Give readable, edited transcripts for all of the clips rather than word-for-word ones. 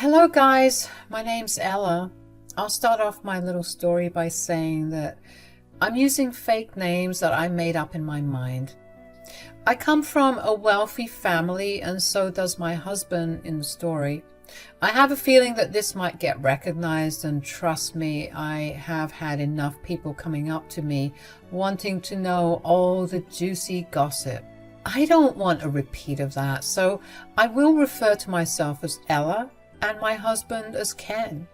Hello guys, my name's Ella. I'll start off my little story by saying that I'm using fake names that I made up in my mind. I come from a wealthy family, and so does my husband in the story. I have a feeling that this might get recognized, and trust me, I have had enough people coming up to me wanting to know all the juicy gossip. I don't want a repeat of that, so I will refer to myself as Ella and my husband as Ken.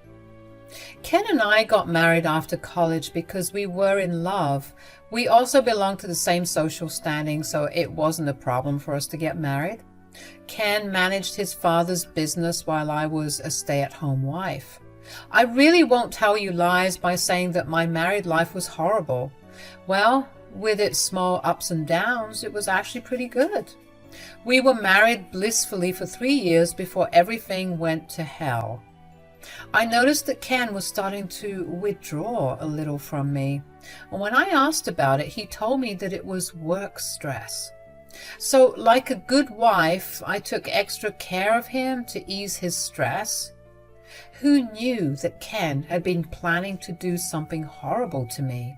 Ken and I got married after college because we were in love. We also belonged to the same social standing, so it wasn't a problem for us to get married. Ken managed his father's business while I was a stay-at-home wife. I really won't tell you lies by saying that my married life was horrible. Well, with its small ups and downs, it was actually pretty good. We were married blissfully for 3 years before everything went to hell. I noticed that Ken was starting to withdraw a little from me. And when I asked about it, he told me that it was work stress. So, like a good wife, I took extra care of him to ease his stress. Who knew that Ken had been planning to do something horrible to me?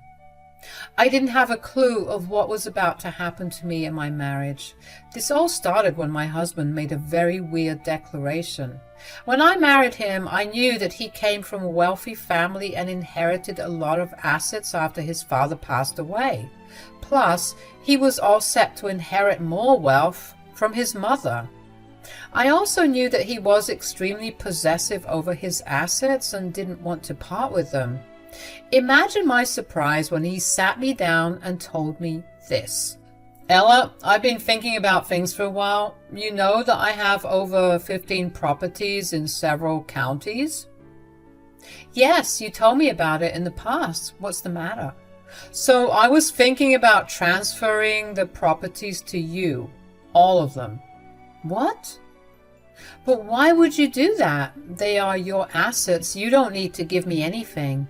I didn't have a clue of what was about to happen to me in my marriage. This all started when my husband made a very weird declaration. When I married him, I knew that he came from a wealthy family and inherited a lot of assets after his father passed away. Plus, he was all set to inherit more wealth from his mother. I also knew that he was extremely possessive over his assets and didn't want to part with them. Imagine my surprise when he sat me down and told me this. Ella, I've been thinking about things for a while. You know that I have over 15 properties in several counties? Yes, you told me about it in the past. What's the matter? So I was thinking about transferring the properties to you. All of them. What? But why would you do that? They are your assets. You don't need to give me anything.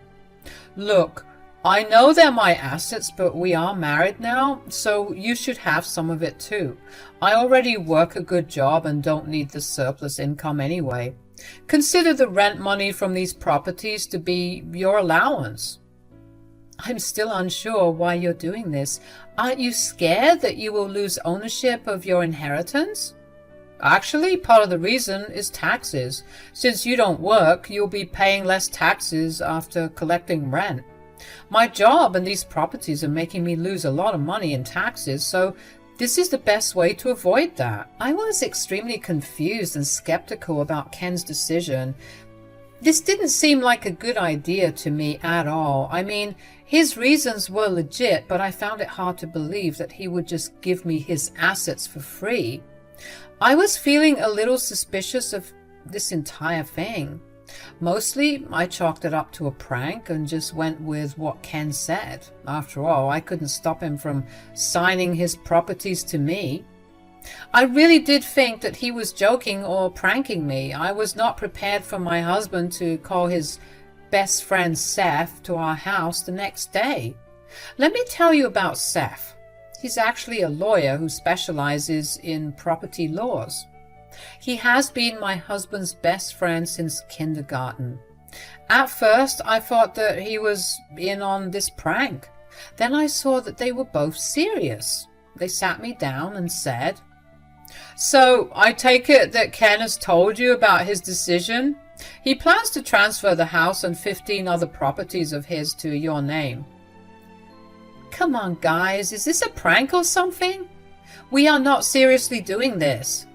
Look, I know they're my assets, but we are married now, so you should have some of it too. I already work a good job and don't need the surplus income anyway. Consider the rent money from these properties to be your allowance. I'm still unsure why you're doing this. Aren't you scared that you will lose ownership of your inheritance? Actually, part of the reason is taxes. Since you don't work, you'll be paying less taxes after collecting rent. My job and these properties are making me lose a lot of money in taxes, so this is the best way to avoid that. I was extremely confused and skeptical about Ken's decision. This didn't seem like a good idea to me at all. I mean, his reasons were legit, but I found it hard to believe that he would just give me his assets for free. I was feeling a little suspicious of this entire thing. Mostly, I chalked it up to a prank and just went with what Ken said. After all, I couldn't stop him from signing his properties to me. I really did think that he was joking or pranking me. I was not prepared for my husband to call his best friend Seth to our house the next day. Let me tell you about Seth. He's actually a lawyer who specializes in property laws. He has been my husband's best friend since kindergarten. At first, I thought that he was in on this prank. Then I saw that they were both serious. They sat me down and said, "So, I take it that Ken has told you about his decision? He plans to transfer the house and 15 other properties of his to your name." Come on, guys, is this a prank or something? We are not seriously doing this.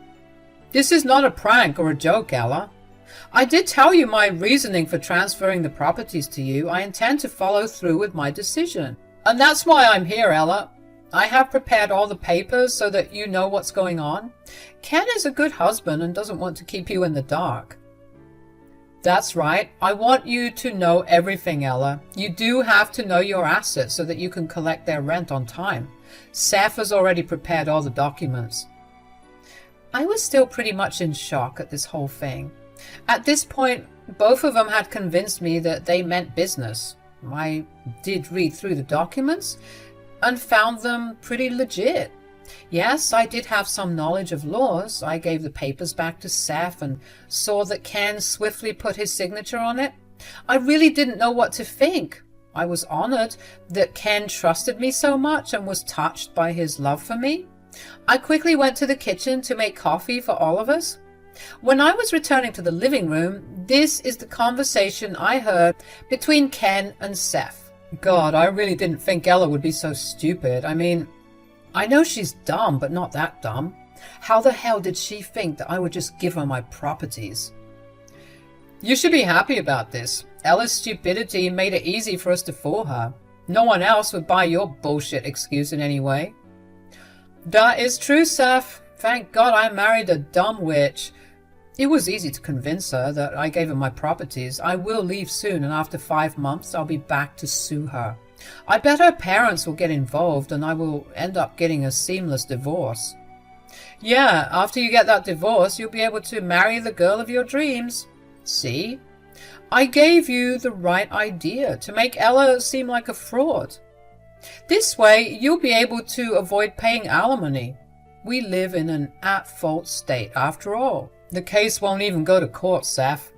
This is not a prank or a joke, Ella. I did tell you my reasoning for transferring the properties to you. I intend to follow through with my decision. And that's why I'm here, Ella. I have prepared all the papers so that you know what's going on. Ken is a good husband and doesn't want to keep you in the dark. That's right. I want you to know everything, Ella. You do have to know your assets so that you can collect their rent on time. Seth has already prepared all the documents. I was still pretty much in shock at this whole thing. At this point, both of them had convinced me that they meant business. I did read through the documents and found them pretty legit. Yes, I did have some knowledge of laws. I gave the papers back to Seth and saw that Ken swiftly put his signature on it. I really didn't know what to think. I was honored that Ken trusted me so much and was touched by his love for me. I quickly went to the kitchen to make coffee for all of us. When I was returning to the living room, this is the conversation I heard between Ken and Seth. God, I really didn't think Ella would be so stupid. I mean, I know she's dumb, but not that dumb. How the hell did she think that I would just give her my properties? You should be happy about this. Ella's stupidity made it easy for us to fool her. No one else would buy your bullshit excuse in any way. That is true, Seth. Thank God I married a dumb witch. It was easy to convince her that I gave her my properties. I will leave soon, and after 5 months I'll be back to sue her. I bet her parents will get involved, and I will end up getting a seamless divorce. Yeah, after you get that divorce, you'll be able to marry the girl of your dreams. See? I gave you the right idea to make Ella seem like a fraud. This way, you'll be able to avoid paying alimony. We live in an at-fault state, after all. The case won't even go to court, Seth.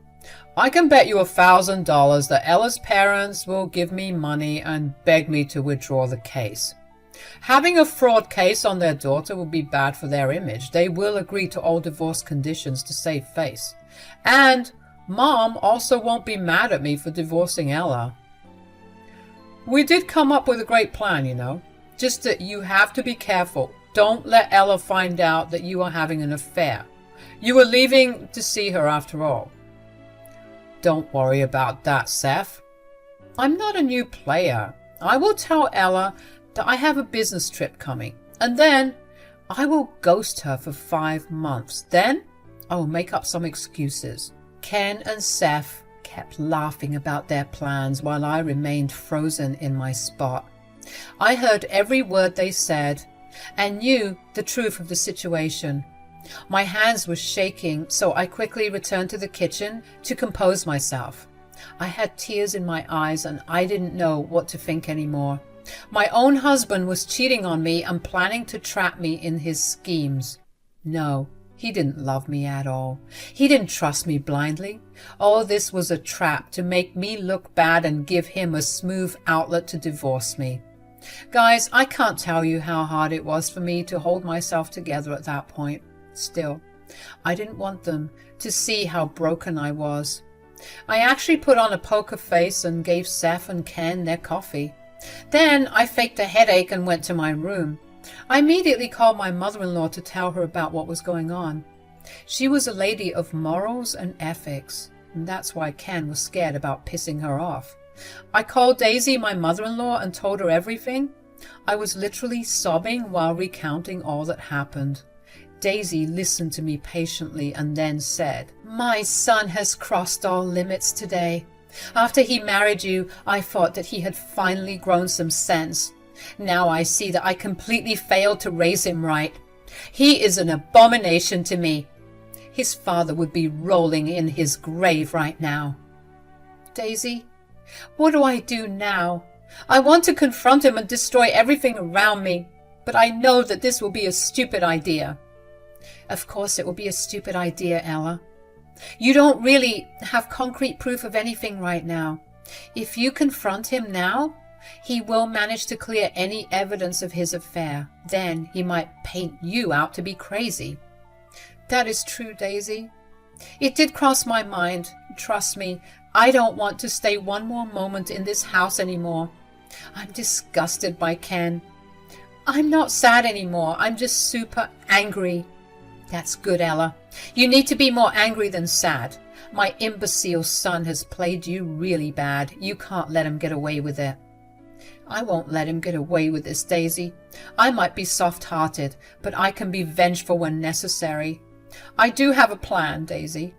I can bet you $1,000 that Ella's parents will give me money and beg me to withdraw the case. Having a fraud case on their daughter will be bad for their image. They will agree to all divorce conditions to save face. And Mom also won't be mad at me for divorcing Ella. We did come up with a great plan, you know. Just that you have to be careful. Don't let Ella find out that you are having an affair. You were leaving to see her after all. Don't worry about that, Seth. I'm not a new player. I will tell Ella that I have a business trip coming, and then I will ghost her for 5 months. Then I will make up some excuses. Ken and Seth kept laughing about their plans while I remained frozen in my spot. I heard every word they said and knew the truth of the situation. My hands were shaking, so I quickly returned to the kitchen to compose myself. I had tears in my eyes and I didn't know what to think anymore. My own husband was cheating on me and planning to trap me in his schemes. No, he didn't love me at all. He didn't trust me blindly. All this was a trap to make me look bad and give him a smooth outlet to divorce me. Guys, I can't tell you how hard it was for me to hold myself together at that point. Still, I didn't want them to see how broken I was. I actually put on a poker face and gave Seth and Ken their coffee. Then I faked a headache and went to my room. I immediately called my mother-in-law to tell her about what was going on. She was a lady of morals and ethics, and that's why Ken was scared about pissing her off. I called Daisy, my mother-in-law, and told her everything. I was literally sobbing while recounting all that happened. Daisy listened to me patiently and then said, "My son has crossed all limits today. After he married you, I thought that he had finally grown some sense. Now I see that I completely failed to raise him right. He is an abomination to me. His father would be rolling in his grave right now." Daisy, what do I do now? I want to confront him and destroy everything around me, but I know that this will be a stupid idea. Of course it will be a stupid idea, Ella. You don't really have concrete proof of anything right now. If you confront him now, he will manage to clear any evidence of his affair. Then he might paint you out to be crazy. That is true, Daisy. It did cross my mind. Trust me, I don't want to stay one more moment in this house anymore. I'm disgusted by Ken. I'm not sad anymore. I'm just super angry. That's good, Ella. You need to be more angry than sad. My imbecile son has played you really bad. You can't let him get away with it. I won't let him get away with this, Daisy. I might be soft-hearted, but I can be vengeful when necessary. I do have a plan, Daisy.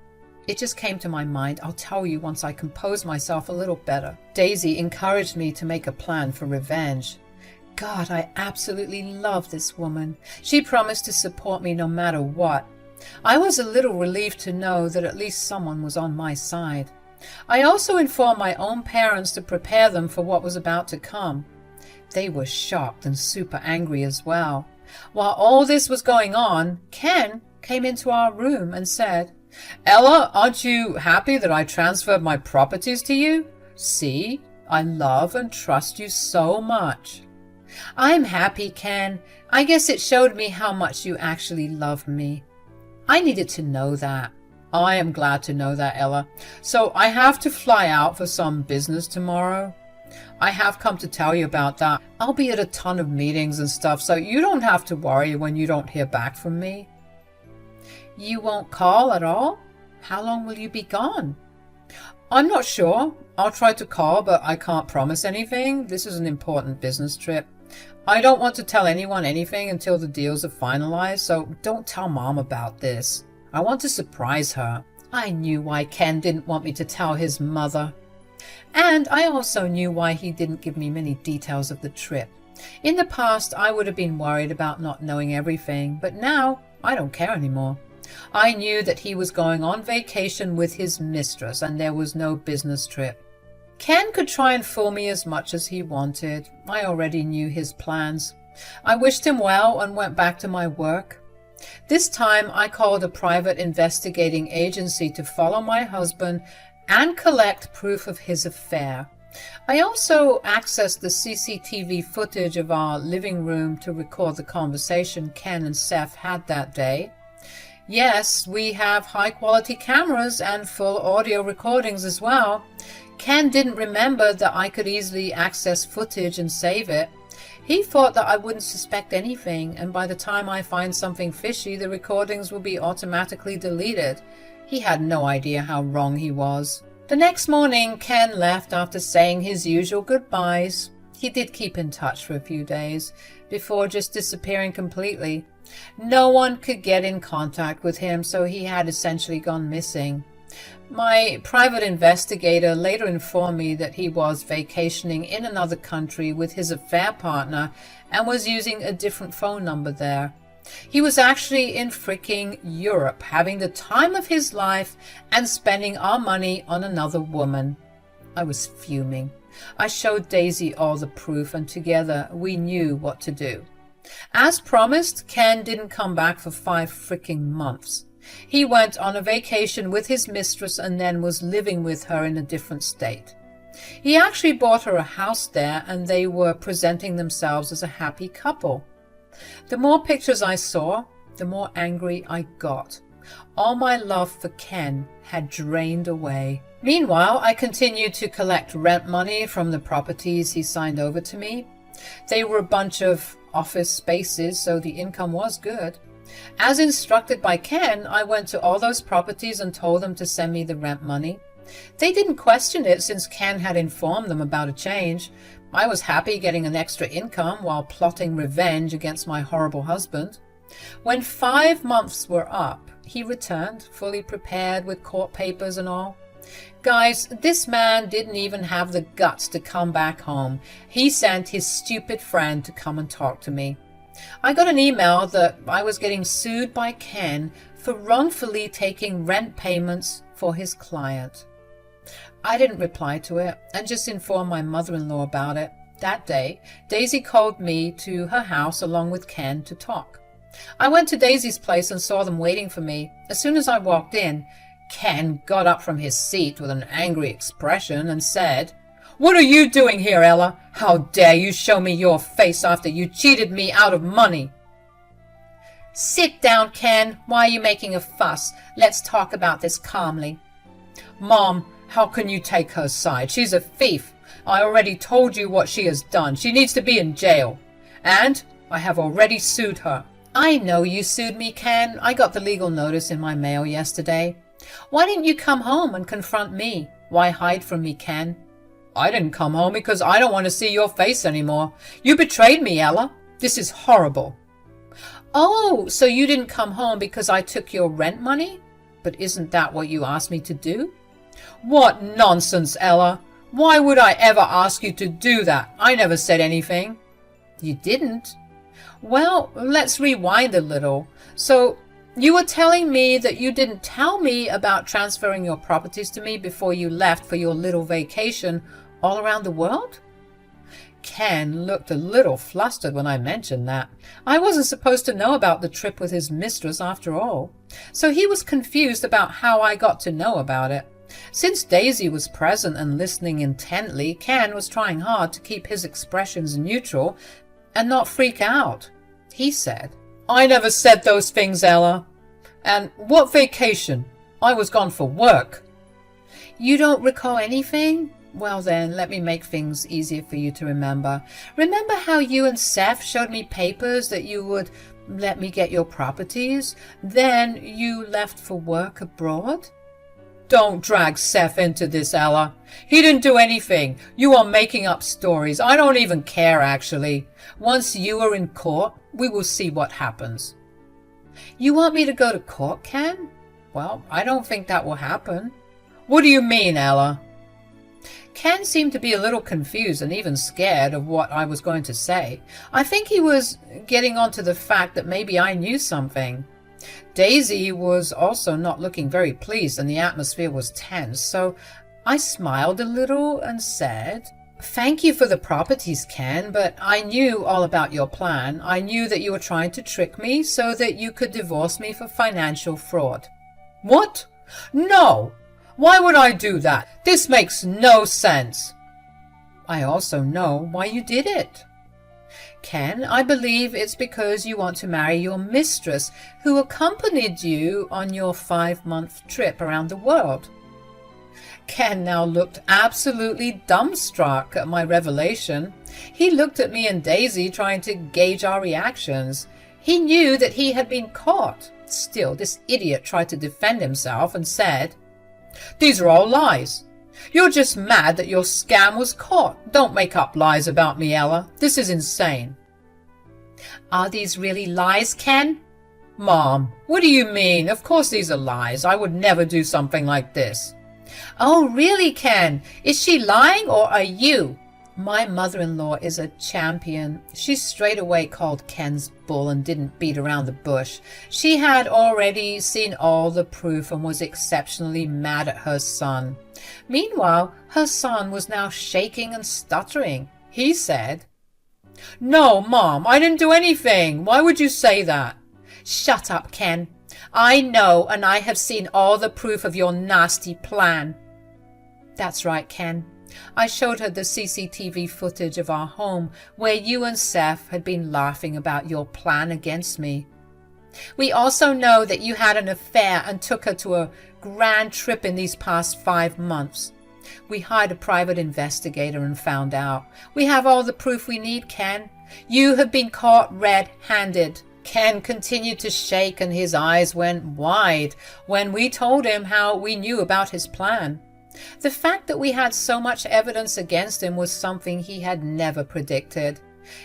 It just came to my mind. I'll tell you once I compose myself a little better. Daisy encouraged me to make a plan for revenge. God, I absolutely love this woman. She promised to support me no matter what. I was a little relieved to know that at least someone was on my side. I also informed my own parents to prepare them for what was about to come. They were shocked and super angry as well. While all this was going on, Ken came into our room and said, "Ella, aren't you happy that I transferred my properties to you? See, I love and trust you so much." "I'm happy, Ken. I guess it showed me how much you actually love me." I needed to know that. I am glad to know that, Ella. So I have to fly out for some business tomorrow. I have come to tell you about that. I'll be at a ton of meetings and stuff, so you don't have to worry when you don't hear back from me. You won't call at all? How long will you be gone? I'm not sure. I'll try to call, but I can't promise anything. This is an important business trip. I don't want to tell anyone anything until the deals are finalized, so don't tell Mom about this. I want to surprise her. I knew why Ken didn't want me to tell his mother. And I also knew why he didn't give me many details of the trip. In the past, I would have been worried about not knowing everything, but now I don't care anymore. I knew that he was going on vacation with his mistress and there was no business trip. Ken could try and fool me as much as he wanted. I already knew his plans. I wished him well and went back to my work. This time I called a private investigating agency to follow my husband and collect proof of his affair. I also accessed the CCTV footage of our living room to record the conversation Ken and Seth had that day. Yes, we have high-quality cameras and full audio recordings as well. Ken didn't remember that I could easily access footage and save it. He thought that I wouldn't suspect anything, and by the time I find something fishy, the recordings will be automatically deleted. He had no idea how wrong he was. The next morning, Ken left after saying his usual goodbyes. He did keep in touch for a few days, before just disappearing completely. No one could get in contact with him, so he had essentially gone missing. My private investigator later informed me that he was vacationing in another country with his affair partner and was using a different phone number there. He was actually in freaking Europe, having the time of his life and spending our money on another woman. I was fuming. I showed Daisy all the proof, and together we knew what to do. As promised, Ken didn't come back for 5 freaking months. He went on a vacation with his mistress and then was living with her in a different state. He actually bought her a house there, and they were presenting themselves as a happy couple. The more pictures I saw, the more angry I got. All my love for Ken had drained away. Meanwhile, I continued to collect rent money from the properties he signed over to me. They were a bunch of office spaces, so the income was good. As instructed by Ken, I went to all those properties and told them to send me the rent money. They didn't question it since Ken had informed them about a change. I was happy getting an extra income while plotting revenge against my horrible husband. When 5 months were up, he returned, fully prepared with court papers and all. Guys, this man didn't even have the guts to come back home. He sent his stupid friend to come and talk to me. I got an email that I was getting sued by Ken for wrongfully taking rent payments for his client. I didn't reply to it and just informed my mother-in-law about it. That day, Daisy called me to her house along with Ken to talk. I went to Daisy's place and saw them waiting for me. As soon as I walked in, Ken got up from his seat with an angry expression and said, "What are you doing here, Ella? How dare you show me your face after you cheated me out of money?" "Sit down, Ken. Why are you making a fuss? Let's talk about this calmly." "Mom, how can you take her side? She's a thief. I already told you what she has done. She needs to be in jail. And I have already sued her." "I know you sued me, Ken. I got the legal notice in my mail yesterday. Why didn't you come home and confront me? Why hide from me, Ken?" "I didn't come home because I don't want to see your face anymore. You betrayed me, Ella. This is horrible." "Oh, so you didn't come home because I took your rent money? But isn't that what you asked me to do?" "What nonsense, Ella. Why would I ever ask you to do that? I never said anything." "You didn't? Well, let's rewind a little. So you were telling me that you didn't tell me about transferring your properties to me before you left for your little vacation all around the world?" Ken looked a little flustered when I mentioned that. I wasn't supposed to know about the trip with his mistress after all, so he was confused about how I got to know about it. Since Daisy was present and listening intently, Ken was trying hard to keep his expressions neutral and not freak out. He said, "I never said those things, Ella. And what vacation? I was gone for work." "You don't recall anything? Well then, let me make things easier for you to remember. Remember how you and Seth showed me papers that you would let me get your properties? Then you left for work abroad?" "Don't drag Seth into this, Ella. He didn't do anything. You are making up stories. I don't even care, actually. Once you are in court, we will see what happens." "You want me to go to court, Ken?" "Well, I don't think that will happen." "What do you mean, Ella?" Ken seemed to be a little confused and even scared of what I was going to say. I think he was getting onto the fact that maybe I knew something. Daisy was also not looking very pleased and the atmosphere was tense, so I smiled a little and said, "Thank you for the properties, Ken, but I knew all about your plan. I knew that you were trying to trick me so that you could divorce me for financial fraud." "What? No! Why would I do that? This makes no sense." "I also know why you did it, Ken. I believe it's because you want to marry your mistress, who accompanied you on your 5-month trip around the world." Ken now looked absolutely dumbstruck at my revelation. He looked at me and Daisy, trying to gauge our reactions. He knew that he had been caught. Still, this idiot tried to defend himself and said, "These are all lies. You're just mad that your scam was caught. Don't make up lies about me, Ella. This is insane." "Are these really lies, Ken?" "Mom, what do you mean? Of course these are lies. I would never do something like this." "Oh, really, Ken? Is she lying or are you?" My mother-in-law is a champion. She straight away called Ken's bull and didn't beat around the bush. She had already seen all the proof and was exceptionally mad at her son. Meanwhile, her son was now shaking and stuttering. He said, "No, Mom, I didn't do anything. Why would you say that?" "Shut up, Ken. I know, and I have seen all the proof of your nasty plan." "That's right, Ken. I showed her the CCTV footage of our home where you and Seth had been laughing about your plan against me. We also know that you had an affair and took her to a grand trip in these past 5 months. We hired a private investigator and found out. We have all the proof we need, Ken. You have been caught red-handed." Ken continued to shake and his eyes went wide when we told him how we knew about his plan. The fact that we had so much evidence against him was something he had never predicted.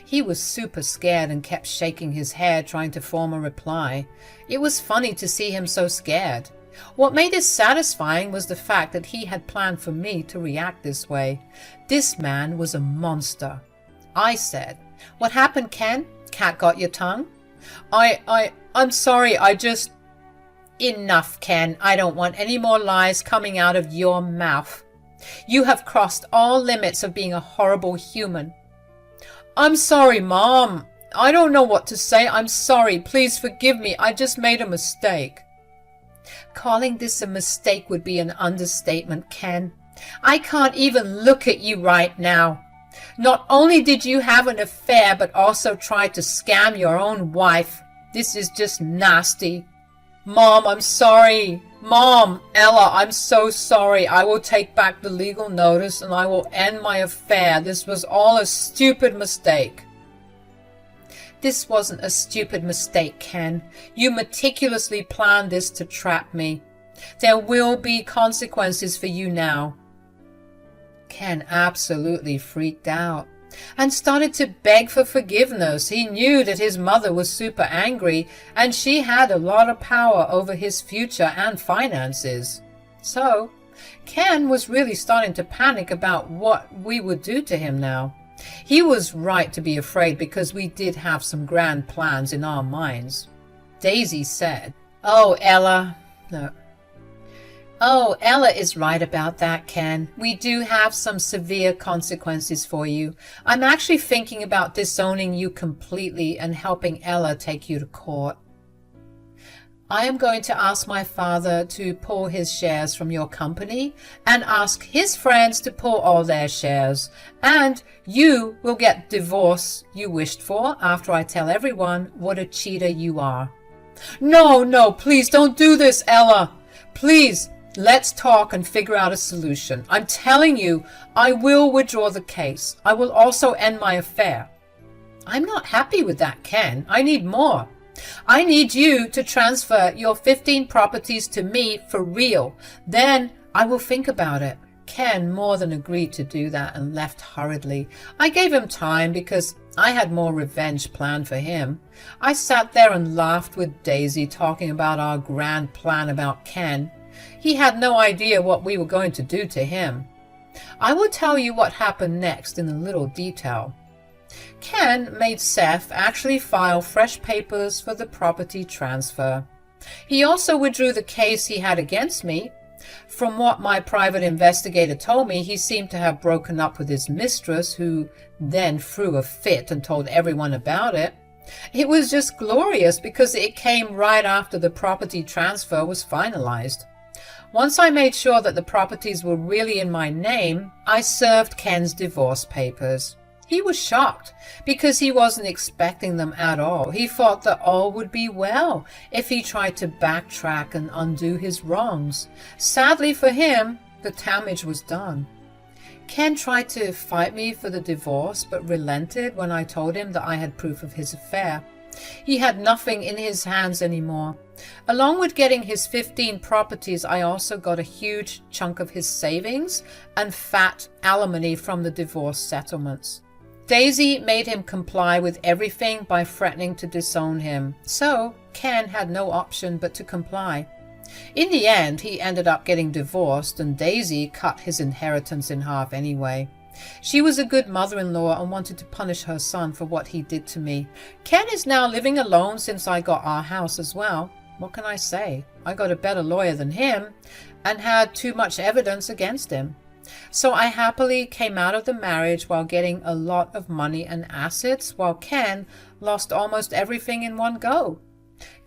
He was super scared and kept shaking his head, trying to form a reply. It was funny to see him so scared. What made it satisfying was the fact that he had planned for me to react this way. This man was a monster. I said, "What happened, Ken? Cat got your tongue?" I'm sorry, I just..." "Enough, Ken. I don't want any more lies coming out of your mouth. You have crossed all limits of being a horrible human." "I'm sorry, Mom. I don't know what to say. I'm sorry. Please forgive me. I just made a mistake." Calling this a mistake would be an understatement, Ken. I can't even look at you right now. Not only did you have an affair, but also tried to scam your own wife. This is just nasty. Mom, I'm sorry. Mom, Ella, I'm so sorry. I will take back the legal notice and I will end my affair. This was all a stupid mistake. This wasn't a stupid mistake, Ken. You meticulously planned this to trap me. There will be consequences for you now. Ken absolutely freaked out and started to beg for forgiveness. He knew that his mother was super angry and she had a lot of power over his future and finances. So, Ken was really starting to panic about what we would do to him now. He was right to be afraid because we did have some grand plans in our minds. Daisy said, "Oh, Ella, no. Oh, Ella is right about that, Ken. We do have some severe consequences for you. I'm actually thinking about disowning you completely and helping Ella take you to court. I am going to ask my father to pull his shares from your company and ask his friends to pull all their shares. And you will get the divorce you wished for after I tell everyone what a cheater you are. No, please don't do this, Ella. Please, let's talk and figure out a solution. I'm telling you, I will withdraw the case. I will also end my affair. I'm not happy with that, Ken. I need more. I need you to transfer your 15 properties to me for real. Then I will think about it. Ken more than agreed to do that and left hurriedly. I gave him time because I had more revenge planned for him. I sat there and laughed with Daisy, talking about our grand plan about Ken. He had no idea what we were going to do to him. I will tell you what happened next in a little detail. Ken made Seth actually file fresh papers for the property transfer. He also withdrew the case he had against me. From what my private investigator told me, he seemed to have broken up with his mistress, who then threw a fit and told everyone about it. It was just glorious because it came right after the property transfer was finalized. Once I made sure that the properties were really in my name, I served Ken's divorce papers. He was shocked because he wasn't expecting them at all. He thought that all would be well if he tried to backtrack and undo his wrongs. Sadly for him, the damage was done. Ken tried to fight me for the divorce but relented when I told him that I had proof of his affair. He had nothing in his hands anymore. Along with getting his 15 properties, I also got a huge chunk of his savings and fat alimony from the divorce settlements. Daisy made him comply with everything by threatening to disown him, so Ken had no option but to comply. In the end, he ended up getting divorced, and Daisy cut his inheritance in half anyway. She was a good mother-in-law and wanted to punish her son for what he did to me. Ken is now living alone since I got our house as well. What can I say? I got a better lawyer than him and had too much evidence against him. So I happily came out of the marriage while getting a lot of money and assets, while Ken lost almost everything in one go.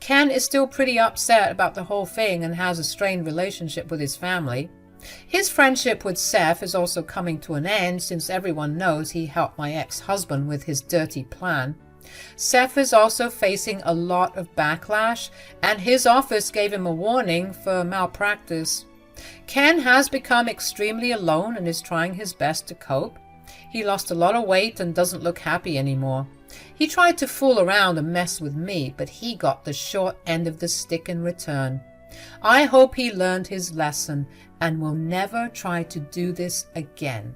Ken is still pretty upset about the whole thing and has a strained relationship with his family. His friendship with Seth is also coming to an end since everyone knows he helped my ex-husband with his dirty plan. Seth is also facing a lot of backlash, and his office gave him a warning for malpractice. Ken has become extremely alone and is trying his best to cope. He lost a lot of weight and doesn't look happy anymore. He tried to fool around and mess with me, but he got the short end of the stick in return. I hope he learned his lesson and will never try to do this again.